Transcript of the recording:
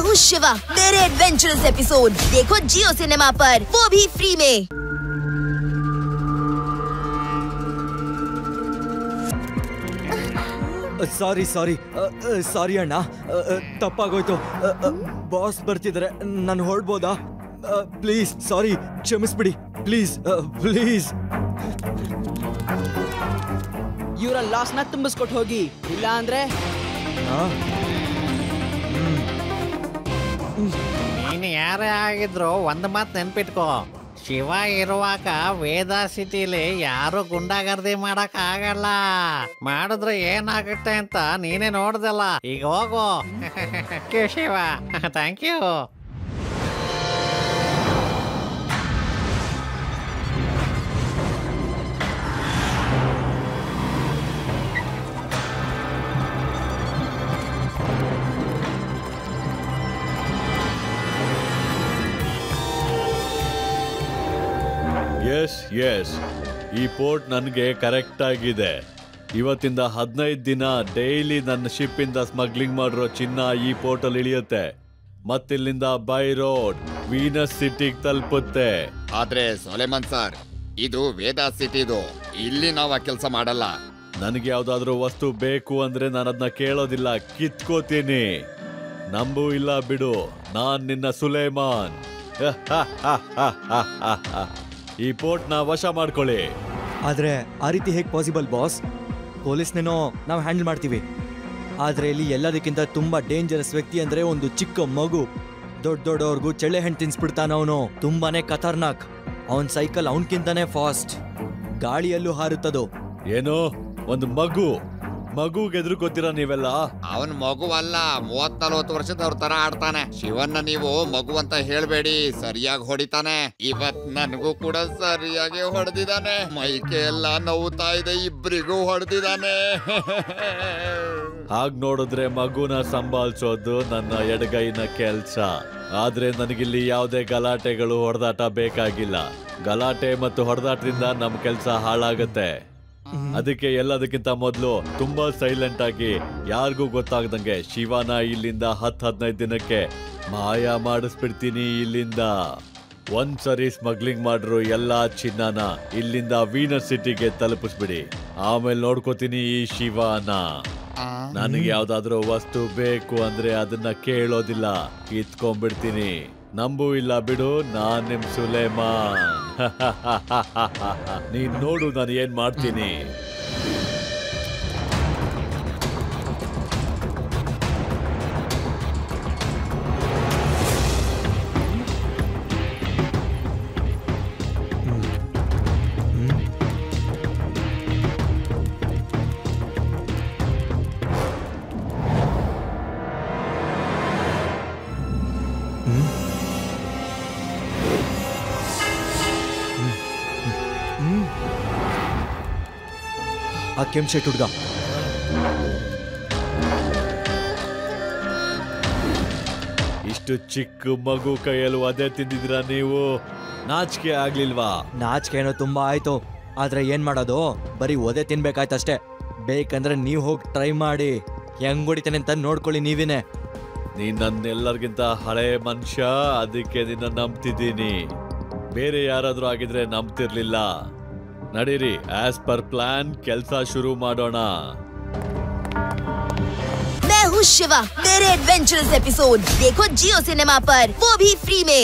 हूँ शिवा। मेरे adventurous episode देखो जियो सिनेमा पर, वो भी फ्री में। ಸಾರಿ ಸಾರಿ ಸಾರಿ ಅಣ್ಣ, ತಪ್ಪಾಗೋಯ್ತು. ಬಾಸ್ ಬರ್ತಿದ್ದಾರೆ, ನಾನು ಹೊರಡ್ಬೋದಾ? ಪ್ಲೀಸ್ ಸಾರಿ, ಕ್ಷಮಿಸ್ಬಿಡಿ ಪ್ಲೀಸ್ ಪ್ಲೀಸ್. ಇವರ ಲಾಸ್ನ ತುಂಬಿಸ್ಕೊಟ್ಟು ಹೋಗಿ, ಇಲ್ಲ ಅಂದ್ರೆ ನೀನು ಯಾರೇ ಆಗಿದ್ರು ಒಂದು ಮಾತು ನೆನ್ಪಿಟ್ಕೋ, ಶಿವ ಇರುವಾಗ ವೇದ ಸಿಟಿಲಿ ಯಾರು ಗುಂಡಾಗರ್ದಿ ಮಾಡಕ್ ಆಗಲ್ಲ. ಮಾಡಿದ್ರೆ ಏನಾಗುತ್ತೆ ಅಂತ ನೀನೇ ನೋಡ್ದಲ್ಲ, ಈಗ ಹೋಗು. Shiva, thank you. ಎಸ್, ಈ ಪೋರ್ಟ್ ನನಗೆ ಕರೆಕ್ಟ್ ಆಗಿದೆ. ಇವತ್ತಿಂದ 15 ದಿನ ಡೈಲಿ ನನ್ನ ಶಿಪ್ ಇಂದ ಸ್ಮಗ್ಲಿಂಗ್ ಮಾಡಿರೋ ಚಿನ್ನ ಈ ಪೋರ್ಟ್ ಅಲ್ಲಿ ಇಳಿಯುತ್ತೆ. ಮತ್ತಿಲ್ಲಿಂದ ಬೈ ರೋಡ್ ವೀನಸ್ ಸಿಟಿಗೆ ತಲುಪುತ್ತೆ. ಆದ್ರೆ ಸೊಲೆಮನ್ ಸರ್, ಇದು ವೇದ ಸಿಟಿದು, ಇಲ್ಲಿ ನಾವು ಆ ಕೆಲಸ ಮಾಡಲ್ಲ. ನನಗೆ ಯಾವ್ದಾದ್ರು ವಸ್ತು ಬೇಕು ಅಂದ್ರೆ ನಾನು ಅದನ್ನ ಕೇಳೋದಿಲ್ಲ, ಕಿತ್ಕೋತೀನಿ. ನಂಬು ಇಲ್ಲ ಬಿಡು, ನಾನ್ ನಿನ್ನ ಸುಲೇಮಾನ್. ಈ ಪೋರ್ಟ್ ನ ವಶ ಮಾಡ್ಕೊಳ್ಳಿ. ಆದ್ರೆ ಆ ರೀತಿ ಹೇಗೆ ಪಾಸಿಬಲ್ ಬಾಸ್? ಪೊಲೀಸ್ನೇನೋ ನಾವು ಹ್ಯಾಂಡಲ್ ಮಾಡ್ತೀವಿ, ಆದ್ರೆ ಇಲ್ಲಿ ಎಲ್ಲದಕ್ಕಿಂತ ತುಂಬಾ ಡೇಂಜರಸ್ ವ್ಯಕ್ತಿ ಅಂದ್ರೆ ಒಂದು ಚಿಕ್ಕ ಮಗು. ದೊಡ್ಡವ್ರಿಗೂ ಚೆಳ್ಳೆ ಹಣ್ಣು ತಿನ್ಸ್ಬಿಡ್ತಾನ ಅವನು. ತುಂಬಾನೇ ಖತರ್ನಾಕ್. ಅವನ್ ಸೈಕಲ್ ಅವನ್ಕಿಂತಾನೆ ಫಾಸ್ಟ್, ಗಾಳಿಯಲ್ಲೂ ಹಾರುತ್ತದು. ಏನು ಒಂದು ಮಗುಗೆ ಎದುರುಗೊತ್ತೀರಾ ನೀವೆಲ್ಲ? ಅವನ್ ಮಗುವಲ್ಲ, 30-40 ವರ್ಷದವ್ರ ತರ ಆಡ್ತಾನೆ. ಶಿವನ್ನ ನೀವು ಮಗು ಅಂತ ಹೇಳ್ಬೇಡಿ, ಸರಿಯಾಗಿ ಹೊಡಿತಾನೆ. ಇವತ್ ನನಗೂ ಕೂಡ ಸರಿಯಾಗಿ ಹೊಡೆದಿದ್ದಾನೆ. ಮೈಕೆ ಎಲ್ಲ ನೋವುತ್ತಾ ಇದೆ, ಇಬ್ರಿಗೂ ಹೊಡೆದಿದ್ದಾನೆ. ಹಾಗ್ ನೋಡಿದ್ರೆ ಮಗುನ ಸಂಭಾಳಿಸೋದು ನನ್ನ ಎಡಗೈನ ಕೆಲ್ಸ. ಆದ್ರೆ ನನಗಿಲ್ಲಿ ಯಾವುದೇ ಗಲಾಟೆಗಳು, ಹೊಡೆದಾಟ ಬೇಕಾಗಿಲ್ಲ. ಗಲಾಟೆ ಮತ್ತು ಹೊಡೆದಾಟದಿಂದ ನಮ್ ಕೆಲ್ಸ ಹಾಳಾಗತ್ತೆ. ಅದಕ್ಕೆ ಎಲ್ಲದಕ್ಕಿಂತ ಮೊದಲು ತುಂಬಾ ಸೈಲೆಂಟ್ ಆಗಿ ಯಾರಿಗೂ ಗೊತ್ತಾಗದಂಗೆ ಶಿವನ ಇಲ್ಲಿಂದ 10-15 ದಿನಕ್ಕೆ ಮಾಯ ಮಾಡಿಸ್ಬಿಡ್ತೀನಿ. ಇಲ್ಲಿಂದ ಒಂದ್ಸರಿ ಸ್ಮಗ್ಲಿಂಗ್ ಮಾಡಿರೋ ಎಲ್ಲಾ ಚಿನ್ನನ ಇಲ್ಲಿಂದ ವೀನಸ್ ಸಿಟಿಗೆ ತಲುಪಿಸ್ಬಿಡಿ. ಆಮೇಲೆ ನೋಡ್ಕೋತೀನಿ ಈ ಶಿವನ. ನನಗೆ ಯಾವ್ದಾದ್ರು ವಸ್ತು ಬೇಕು ಅಂದ್ರೆ ಅದನ್ನ ಕೇಳೋದಿಲ್ಲ, ಕಿತ್ಕೊಂಡ್ಬಿಡ್ತೀನಿ. ನಂಬು ಇಲ್ಲ ಬಿಡು, ನಾನ್ ನಿಮ್ ಸುಲೇಮಾನ್. ನೀನ್ ನೋಡು ನಾನು ಏನ್ ಮಾಡ್ತೀನಿ. ಆ ಕೆಂಪು ಹುಡುಗ ಇಷ್ಟು ಚಿಕ್ಕ ಮಗು ಕೈಯಲ್ಲಿ ಒದೆ ತಿಂದಿದ್ರಾ ನೀವು? ನಾಚಿಕೆ ಆಗ್ಲಿಲ್ವಾ? ನಾಚಿಕೆ ಏನೋ ತುಂಬಾ ಆಯ್ತು, ಆದ್ರೆ ಏನ್ ಮಾಡೋದು, ಬರೀ ಒದೆ ತಿನ್ಬೇಕಾಯ್ತಷ್ಟೇ. ಬೇಕಂದ್ರೆ ನೀವ್ ಹೋಗಿ ಟ್ರೈ ಮಾಡಿ, ಹೆಂಗ್ ಹೊಡಿತೇನೆ ಅಂತ ನೋಡ್ಕೊಳ್ಳಿ ನೀವೇನೆ. ನೀನ್ ನನ್ನೆಲ್ಲರಿಗಿಂತ ಹಳೆ ಮನುಷ್ಯ, ಅದಕ್ಕೆ ನಿನ್ನ ನಂಬ್ತಿದ್ದೀನಿ. ಬೇರೆ ಯಾರಾದ್ರೂ ಆಗಿದ್ರೆ ನಂಬ್ತಿರ್ಲಿಲ್ಲ. ನಡೀರಿ, ಆಸ್ ಪರ್ ಪ್ಲಾನ್ ಕೆಲಸ ಶುರು ಮಾಡೋಣ. मैं हूँ शिवा। मेरे एडवेंचरस एपिसोड देखो जियो सिनेमा पर, वो भी फ्री में।